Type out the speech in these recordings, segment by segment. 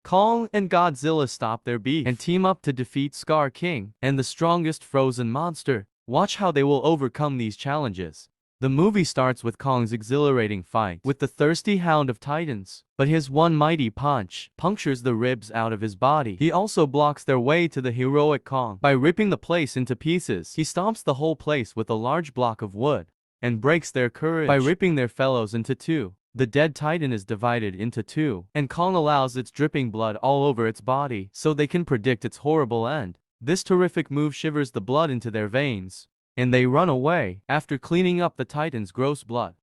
Kong and Godzilla stop their beef and team up to defeat Scar King and the strongest frozen monster. Watch how they will overcome these challenges. The movie starts with Kong's exhilarating fight with the thirsty hound of titans, but his one mighty punch punctures the ribs out of his body. He also blocks their way to the heroic Kong by ripping the place into pieces. He stomps the whole place with a large block of wood and breaks their courage by ripping their fellows into two. The dead titan is divided into two, and Kong allows its dripping blood all over its body so they can predict its horrible end. This terrific move shivers the blood into their veins, and they run away after cleaning up the titan's gross blood.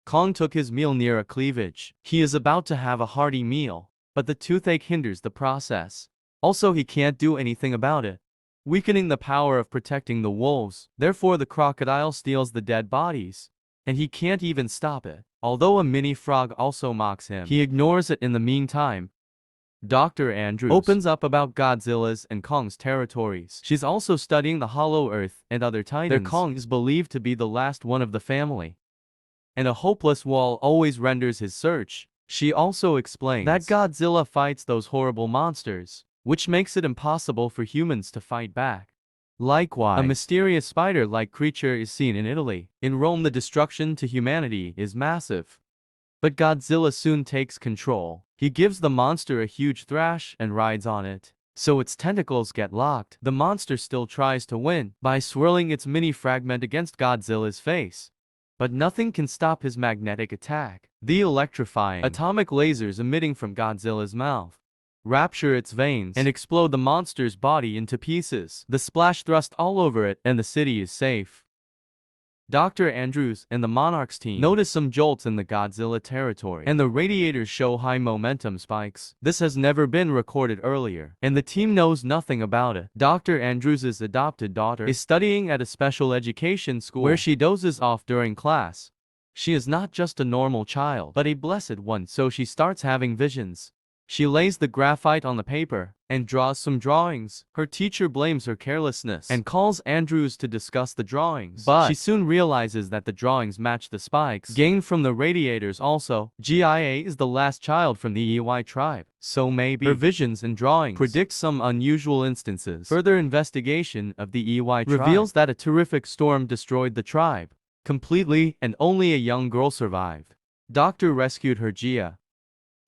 Kong took his meal near a cleavage. He is about to have a hearty meal, but the toothache hinders the process. Also, he can't do anything about it, weakening the power of protecting the wolves. Therefore, the crocodile steals the dead bodies, and he can't even stop it. Although a mini frog also mocks him, he ignores it in the meantime. Dr. Andrews opens up about Godzilla's and Kong's territories. She's also studying the Hollow Earth and other titans. Their Kong is believed to be the last one of the family, and a hopeless wall always renders his search. She also explains that Godzilla fights those horrible monsters, which makes it impossible for humans to fight back. Likewise, a mysterious spider-like creature is seen in Italy. In Rome, the destruction to humanity is massive, but Godzilla soon takes control. He gives the monster a huge thrash and rides on it, so its tentacles get locked. The monster still tries to win by swirling its mini fragment against Godzilla's face, but nothing can stop his magnetic attack. The electrifying atomic lasers emitting from Godzilla's mouth rapture its veins and explode the monster's body into pieces. The splash thrust all over it, and the city is safe. Dr. Andrews and the Monarch's team notice some jolts in the Godzilla territory, and the radiators show high momentum spikes. This has never been recorded earlier, and the team knows nothing about it. Dr. Andrews' adopted daughter is studying at a special education school where she dozes off during class. She is not just a normal child, but a blessed one, so she starts having visions. She lays the graphite on the paper and draws some drawings. Her teacher blames her carelessness and calls Andrews to discuss the drawings, but she soon realizes that the drawings match the spikes gained from the radiators. Also, Gia is the last child from the Oine tribe, so maybe her visions and drawings predict some unusual instances. Further investigation of the Oine tribe reveals that a terrific storm destroyed the tribe completely, and only a young girl survived. Doctor rescued her. Gia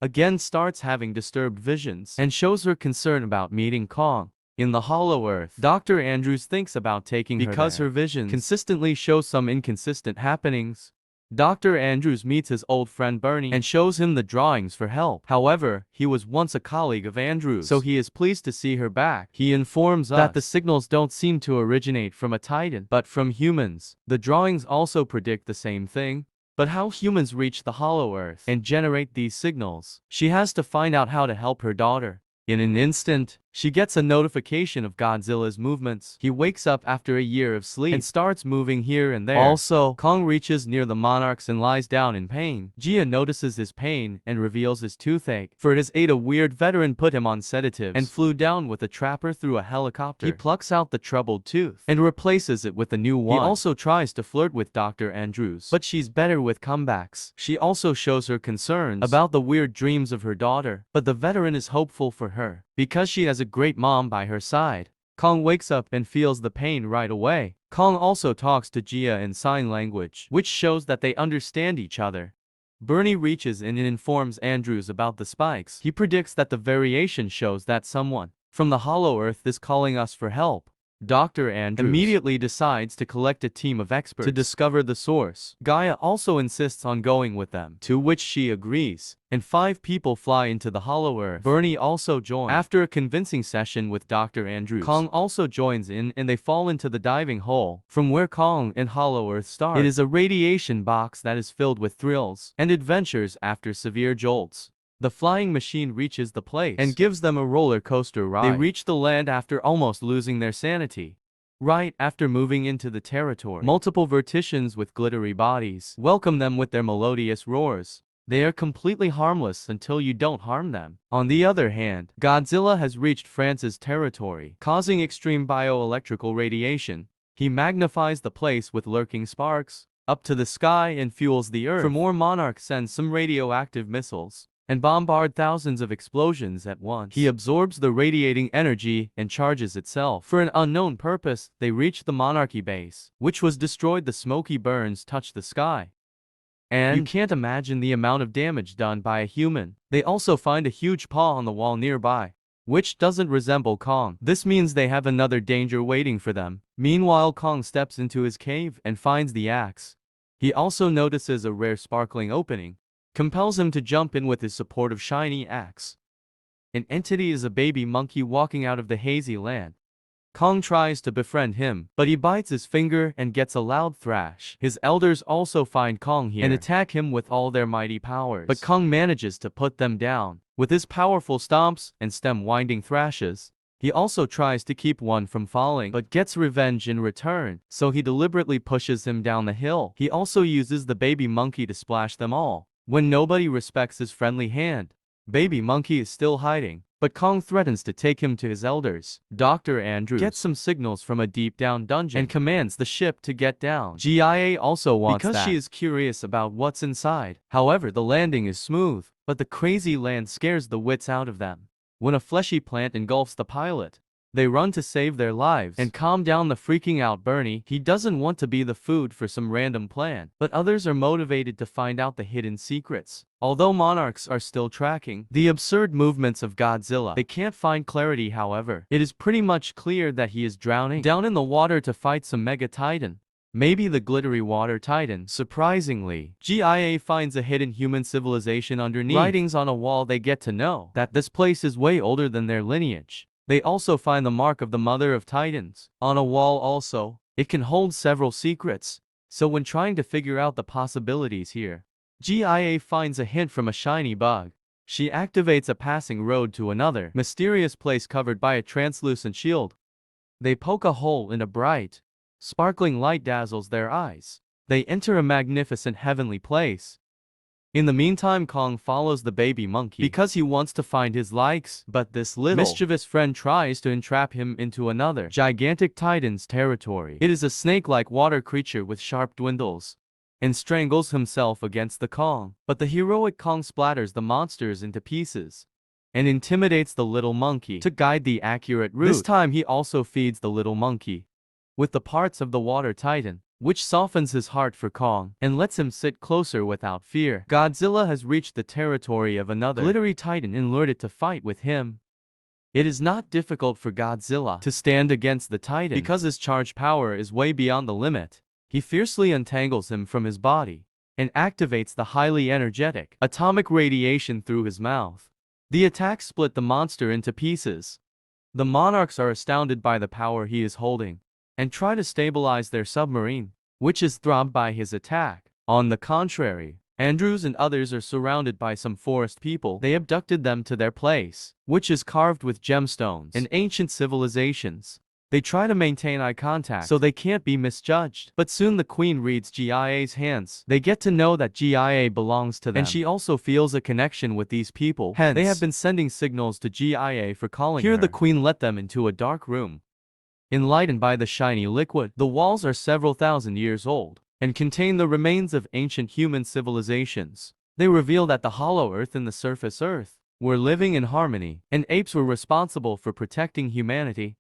again starts having disturbed visions and shows her concern about meeting Kong in the Hollow Earth. Dr. Andrews thinks about taking her because her visions consistently show some inconsistent happenings. Dr. Andrews meets his old friend Bernie and shows him the drawings for help. However, he was once a colleague of Andrews, so he is pleased to see her back. He informs us that the signals don't seem to originate from a titan, but from humans. The drawings also predict the same thing, but how humans reach the Hollow Earth and generate these signals. She has to find out how to help her daughter. In an instant, she gets a notification of Godzilla's movements. He wakes up after a year of sleep and starts moving here and there. Also, Kong reaches near the monarchs and lies down in pain. Gia notices his pain and reveals his toothache, for his aide, a weird veteran, put him on sedatives and flew down with a trapper through a helicopter. He plucks out the troubled tooth and replaces it with a new one. He also tries to flirt with Dr. Andrews, but she's better with comebacks. She also shows her concerns about the weird dreams of her daughter, but the veteran is hopeful for her because she has a great mom by her side. Kong wakes up and feels the pain right away. Kong also talks to Gia in sign language, which shows that they understand each other. Bernie reaches in and informs Andrews about the spikes. He predicts that the variation shows that someone from the Hollow Earth is calling us for help. Dr. Andrews immediately decides to collect a team of experts to discover the source. Gaia also insists on going with them, to which she agrees, and 5 people fly into the Hollow Earth. Bernie also joins. After a convincing session with Dr. Andrews, Kong also joins in, and they fall into the diving hole from where Kong and Hollow Earth start. It is a radiation box that is filled with thrills and adventures after severe jolts. The flying machine reaches the place and gives them a roller coaster ride. They reach the land after almost losing their sanity. Right after moving into the territory, multiple verticians with glittery bodies welcome them with their melodious roars. They are completely harmless until you don't harm them. On the other hand, Godzilla has reached France's territory, causing extreme bioelectrical radiation. He magnifies the place with lurking sparks up to the sky and fuels the earth. For more, Monarch sends some radioactive missiles and bombard thousands of explosions at once. He absorbs the radiating energy and charges itself. For an unknown purpose, they reach the monarchy base, which was destroyed. The smoky burns touch the sky, and you can't imagine the amount of damage done by a human. They also find a huge paw on the wall nearby, which doesn't resemble Kong. This means they have another danger waiting for them. Meanwhile, Kong steps into his cave and finds the axe. He also notices a rare sparkling opening, compels him to jump in with his supportive shiny axe. An entity is a baby monkey walking out of the hazy land. Kong tries to befriend him, but he bites his finger and gets a loud thrash. His elders also find Kong here and attack him with all their mighty powers. But Kong manages to put them down with his powerful stomps and stem-winding thrashes. He also tries to keep one from falling, but gets revenge in return, so he deliberately pushes him down the hill. He also uses the baby monkey to splash them all. When nobody respects his friendly hand, baby monkey is still hiding, but Kong threatens to take him to his elders. Dr. Andrews gets some signals from a deep-down dungeon and commands the ship to get down. GIA also wants that, because she is curious about what's inside. However, the landing is smooth, but the crazy land scares the wits out of them. When a fleshy plant engulfs the pilot, they run to save their lives and calm down the freaking out Bernie. He doesn't want to be the food for some random plant, but others are motivated to find out the hidden secrets. Although monarchs are still tracking the absurd movements of Godzilla, they can't find clarity. However, it is pretty much clear that he is drowning down in the water to fight some mega titan. Maybe the glittery water titan. Surprisingly, GIA finds a hidden human civilization underneath. Writings on a wall. They get to know that this place is way older than their lineage. They also find the mark of the mother of titans on a wall also. It can hold several secrets, so when trying to figure out the possibilities here, GIA finds a hint from a shiny bug. She activates a passing road to another mysterious place covered by a translucent shield. They poke a hole in a bright, sparkling light dazzles their eyes. They enter a magnificent heavenly place. In the meantime, Kong follows the baby monkey because he wants to find his likes, but this little mischievous friend tries to entrap him into another gigantic titan's territory. It is a snake-like water creature with sharp dwindles and strangles himself against the Kong. But the heroic Kong splatters the monsters into pieces and intimidates the little monkey to guide the accurate route. This time he also feeds the little monkey with the parts of the water titan, which softens his heart for Kong and lets him sit closer without fear. Godzilla has reached the territory of another glittery titan and lured it to fight with him. It is not difficult for Godzilla to stand against the titan because his charge power is way beyond the limit. He fiercely untangles him from his body and activates the highly energetic atomic radiation through his mouth. The attack split the monster into pieces. The monarchs are astounded by the power he is holding and try to stabilize their submarine, which is throbbed by his attack. On the contrary, Andrews and others are surrounded by some forest people. They abducted them to their place, which is carved with gemstones and ancient civilizations. They try to maintain eye contact so they can't be misjudged. But soon the queen reads GIA's hands. They get to know that GIA belongs to them, and she also feels a connection with these people. Hence, they have been sending signals to GIA for calling her. Here the queen let them into a dark room. Enlightened by the shiny liquid, the walls are several thousand years old and contain the remains of ancient human civilizations. They reveal that the hollow earth and the surface earth were living in harmony, and apes were responsible for protecting humanity.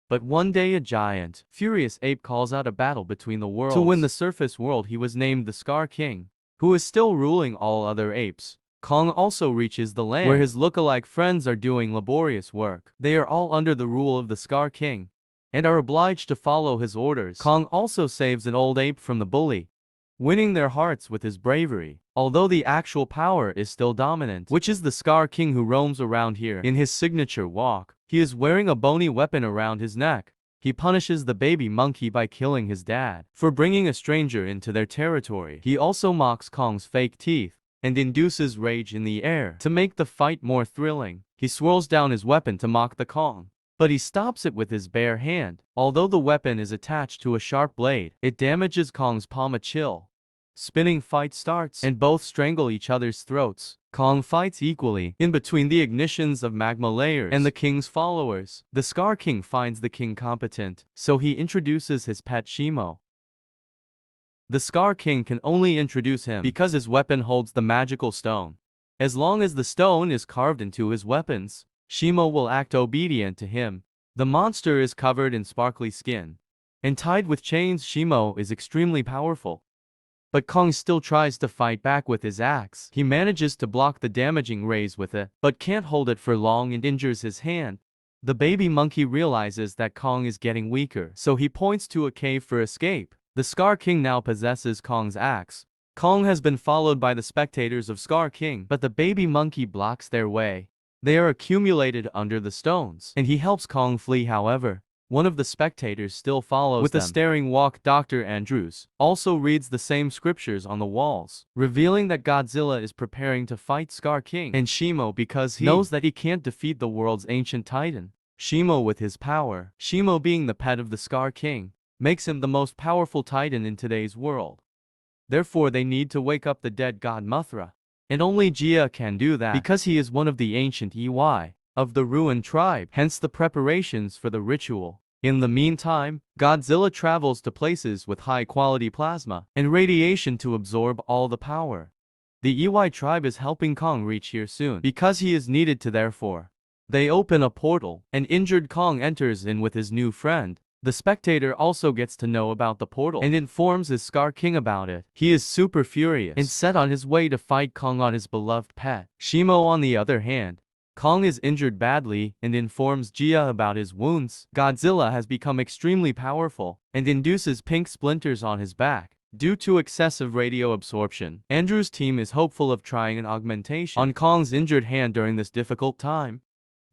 But one day a giant, furious ape calls out a battle between the worlds. To win the surface world, he was named the Scar King, who is still ruling all other apes. Kong also reaches the land where his look-alike friends are doing laborious work. They are all under the rule of the Scar King and are obliged to follow his orders. Kong also saves an old ape from the bully, winning their hearts with his bravery. Although the actual power is still dominant, which is the Scar King who roams around here in his signature walk. He is wearing a bony weapon around his neck. He punishes the baby monkey by killing his dad for bringing a stranger into their territory. He also mocks Kong's fake teeth and induces rage in the air to make the fight more thrilling. He swirls down his weapon to mock the Kong, but he stops it with his bare hand. Although the weapon is attached to a sharp blade, it damages Kong's palm. A chill, spinning fight starts, and both strangle each other's throats. Kong fights equally in between the ignitions of magma layers and the king's followers. The Scar King finds the king competent, so he introduces his pet Shimo. The Scar King can only introduce him because his weapon holds the magical stone, As long as the stone is carved into his weapons, Shimo will act obedient to him. The monster is covered in sparkly skin, and tied with chains. Shimo is extremely powerful. But Kong still tries to fight back with his axe. He manages to block the damaging rays with it, but can't hold it for long and injures his hand. The baby monkey realizes that Kong is getting weaker, so he points to a cave for escape. The Scar King now possesses Kong's axe. Kong has been followed by the spectators of Scar King, but the baby monkey blocks their way. They are accumulated under the stones, and he helps Kong flee. However, one of the spectators still follows with them. With a staring walk, Dr. Andrews also reads the same scriptures on the walls, revealing that Godzilla is preparing to fight Scar King and Shimo because he knows that he can't defeat the world's ancient titan. Shimo with his power, Shimo being the pet of the Scar King, makes him the most powerful titan in today's world. Therefore they need to wake up the dead god Mothra. And only Jia can do that because he is one of the ancient oine of the ruined tribe, hence the preparations for the ritual. In the meantime, Godzilla travels to places with high-quality plasma and radiation to absorb all the power. The oine tribe is helping Kong reach here soon because he is needed to. Therefore, they open a portal, and injured Kong enters in with his new friend. The spectator also gets to know about the portal and informs his Scar King about it. He is super furious and set on his way to fight Kong on his beloved pet. Shimo, on the other hand, Kong is injured badly and informs Jia about his wounds. Godzilla has become extremely powerful and induces pink splinters on his back due to excessive radio absorption. Andrew's team is hopeful of trying an augmentation on Kong's injured hand during this difficult time.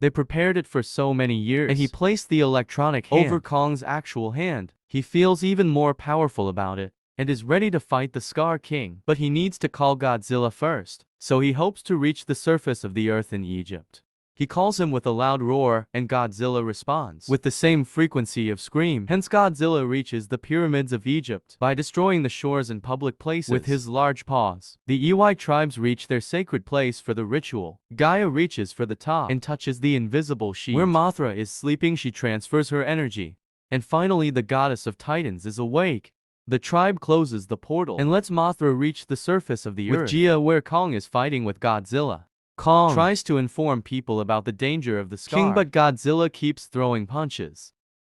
They prepared it for so many years, and he placed the electronic hand over Kong's actual hand. He feels even more powerful about it and is ready to fight the Scar King, but he needs to call Godzilla first, so he hopes to reach the surface of the earth in Egypt. He calls him with a loud roar, and Godzilla responds with the same frequency of scream. Hence Godzilla reaches the pyramids of Egypt by destroying the shores and public places with his large paws. The oine tribes reach their sacred place for the ritual. Gaia reaches for the top and touches the invisible sheet. Where Mothra is sleeping, she transfers her energy. And finally the goddess of Titans is awake. The tribe closes the portal and lets Mothra reach the surface of the earth. With Jia, where Kong is fighting with Godzilla. Kong tries to inform people about the danger of the Scar King, but Godzilla keeps throwing punches.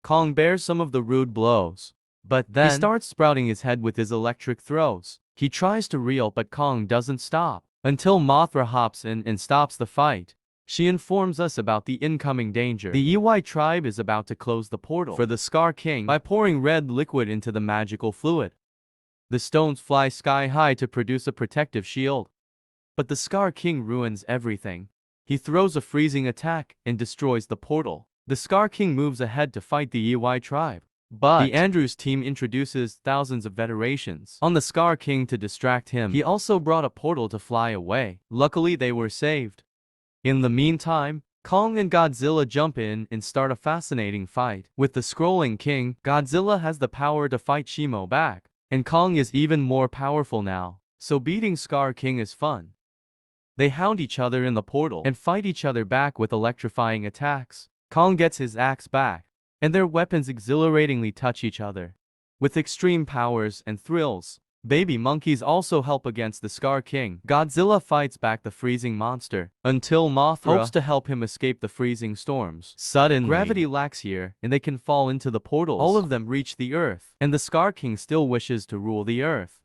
Kong bears some of the rude blows, but then he starts sprouting his head with his electric throws. He tries to reel, but Kong doesn't stop until Mothra hops in and stops the fight. She informs us about the incoming danger. The oine tribe is about to close the portal for the Scar King by pouring red liquid into the magical fluid. The stones fly sky high to produce a protective shield. But the Scar King ruins everything. He throws a freezing attack and destroys the portal. The Scar King moves ahead to fight the oine tribe. But the Andrews team introduces thousands of veterations on the Scar King to distract him. He also brought a portal to fly away. Luckily they were saved. In the meantime, Kong and Godzilla jump in and start a fascinating fight. With the Scrolling King, Godzilla has the power to fight Shimo back. And Kong is even more powerful now, so beating Scar King is fun. They hound each other in the portal and fight each other back with electrifying attacks. Kong gets his axe back, and their weapons exhilaratingly touch each other. With extreme powers and thrills, baby monkeys also help against the Scar King. Godzilla fights back the freezing monster, until Mothra hopes to help him escape the freezing storms. Suddenly, gravity lacks here, and they can fall into the portals. All of them reach the earth, and the Scar King still wishes to rule the earth.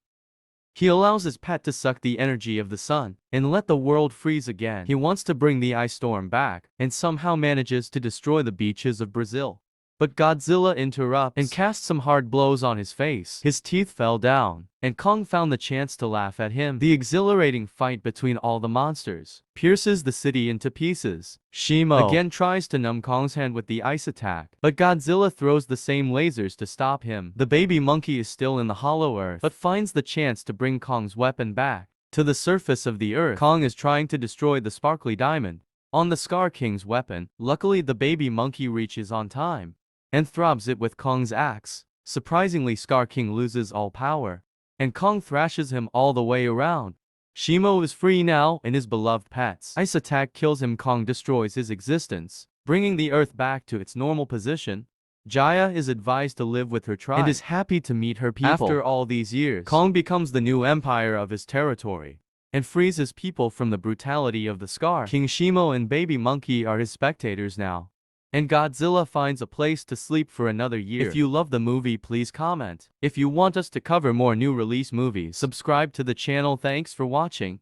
He allows his pet to suck the energy of the sun and let the world freeze again. He wants to bring the ice storm back and somehow manages to destroy the beaches of Brazil. But Godzilla interrupts and casts some hard blows on his face. His teeth fell down, and Kong found the chance to laugh at him. The exhilarating fight between all the monsters pierces the city into pieces. Shimo again tries to numb Kong's hand with the ice attack, but Godzilla throws the same lasers to stop him. The baby monkey is still in the hollow earth, but finds the chance to bring Kong's weapon back to the surface of the earth. Kong is trying to destroy the sparkly diamond on the Scar King's weapon. Luckily, the baby monkey reaches on time and throbs it with Kong's axe. Surprisingly, Scar King loses all power, and Kong thrashes him all the way around. Shimo is free now, and his beloved pet's ice attack kills him. Kong destroys his existence, bringing the earth back to its normal position. Jaya is advised to live with her tribe and is happy to meet her people. After all these years, Kong becomes the new empire of his territory, and frees his people from the brutality of the Scar. King Shimo and Baby Monkey are his spectators now. And Godzilla finds a place to sleep for another year. If you love the movie, please comment. If you want us to cover more new release movies, subscribe to the channel. Thanks for watching.